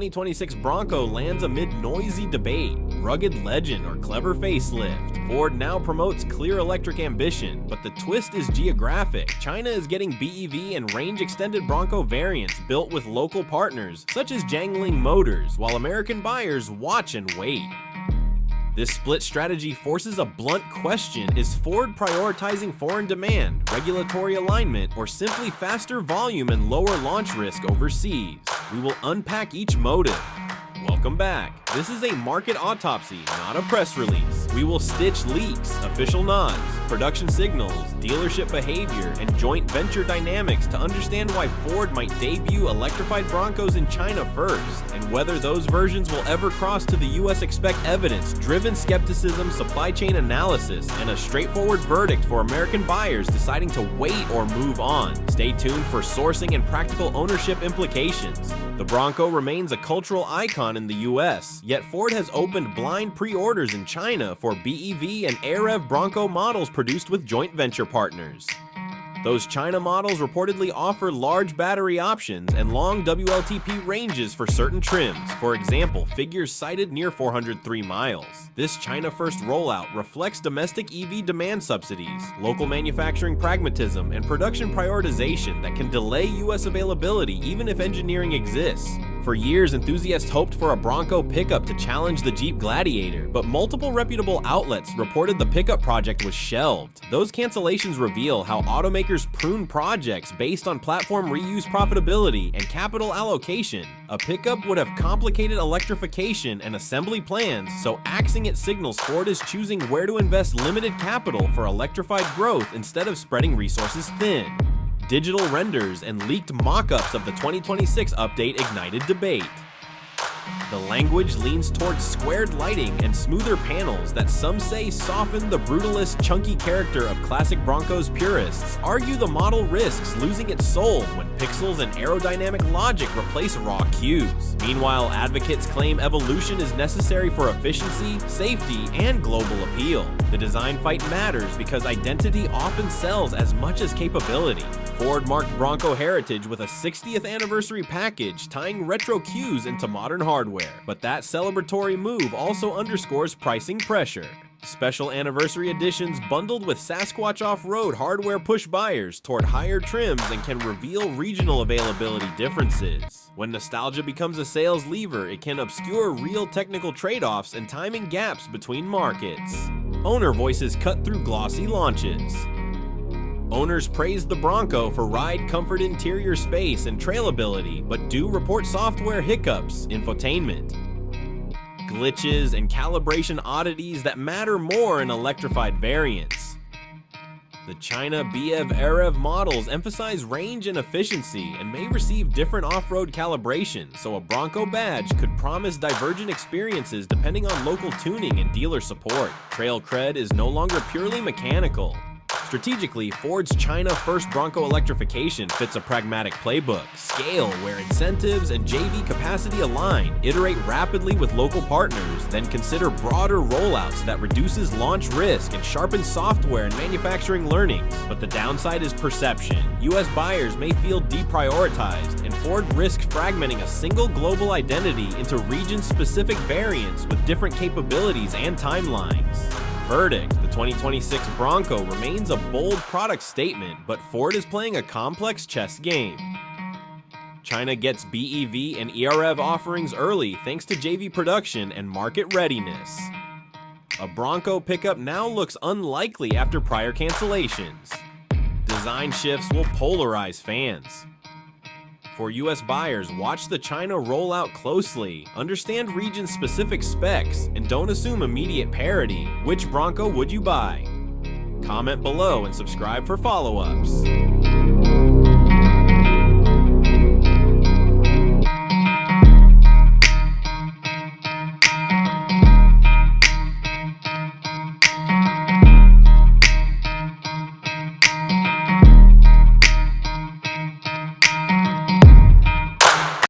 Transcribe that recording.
2026 Bronco lands amid noisy debate, rugged legend, or clever facelift. Ford now promotes clear electric ambition, but the twist is geographic. China is getting BEV and range-extended Bronco variants built with local partners, such as Jiangling Motors, while American buyers watch and wait. This split strategy forces a blunt question: is Ford prioritizing foreign demand, regulatory alignment, or simply faster volume and lower launch risk overseas? We will unpack each motive. Welcome back. This is a market autopsy, not a press release. We will stitch leaks, official nods, production signals, dealership behavior, and joint venture dynamics to understand why Ford might debut electrified Broncos in China first, and whether those versions will ever cross to the US. Expect evidence-driven skepticism, supply chain analysis, and a straightforward verdict for American buyers deciding to wait or move on. Stay tuned for sourcing and practical ownership implications. The Bronco remains a cultural icon in the US, yet Ford has opened blind pre-orders in China for BEV and EREV Bronco models produced with joint venture partners. Those China models reportedly offer large battery options and long WLTP ranges for certain trims, for example, figures cited near 403 miles. This China-first rollout reflects domestic EV demand subsidies, local manufacturing pragmatism, and production prioritization that can delay US availability even if engineering exists. For years, enthusiasts hoped for a Bronco pickup to challenge the Jeep Gladiator, but multiple reputable outlets reported the pickup project was shelved. Those cancellations reveal how automakers prune projects based on platform reuse profitability and capital allocation. A pickup would have complicated electrification and assembly plans, so axing it signals Ford is choosing where to invest limited capital for electrified growth instead of spreading resources thin. Digital renders and leaked mock-ups of the 2026 update ignited debate. The language leans towards squared lighting and smoother panels that some say soften the brutalist, chunky character of classic Broncos purists. Argue the model risks losing its soul when pixels and aerodynamic logic replace raw cues. Meanwhile, advocates claim evolution is necessary for efficiency, safety, and global appeal. The design fight matters because identity often sells as much as capability. Ford marked Bronco heritage with a 60th anniversary package tying retro cues into modern hardware, but that celebratory move also underscores pricing pressure. Special anniversary editions bundled with Sasquatch off-road hardware push buyers toward higher trims and can reveal regional availability differences. When nostalgia becomes a sales lever, it can obscure real technical trade-offs and timing gaps between markets. Owner voices cut through glossy launches. Owners praise the Bronco for ride comfort, interior space, and trailability, but do report software hiccups, infotainment, glitches, and calibration oddities that matter more in electrified variants. The China BEV EREV models emphasize range and efficiency and may receive different off-road calibration, so a Bronco badge could promise divergent experiences depending on local tuning and dealer support. Trail cred is no longer purely mechanical. Strategically, Ford's China-first Bronco electrification fits a pragmatic playbook. Scale where incentives and JV capacity align, iterate rapidly with local partners, then consider broader rollouts that reduces launch risk and sharpens software and manufacturing learnings. But the downside is perception. US buyers may feel deprioritized, and Ford risks fragmenting a single global identity into region-specific variants with different capabilities and timelines. Verdict: the 2026 Bronco remains a bold product statement, but Ford is playing a complex chess game. China gets BEV and EREV offerings early thanks to JV production and market readiness. A Bronco pickup now looks unlikely after prior cancellations. Design shifts will polarize fans. For US buyers, watch the China rollout closely, understand region-specific specs, and don't assume immediate parity. Which Bronco would you buy? Comment below and subscribe for follow-ups.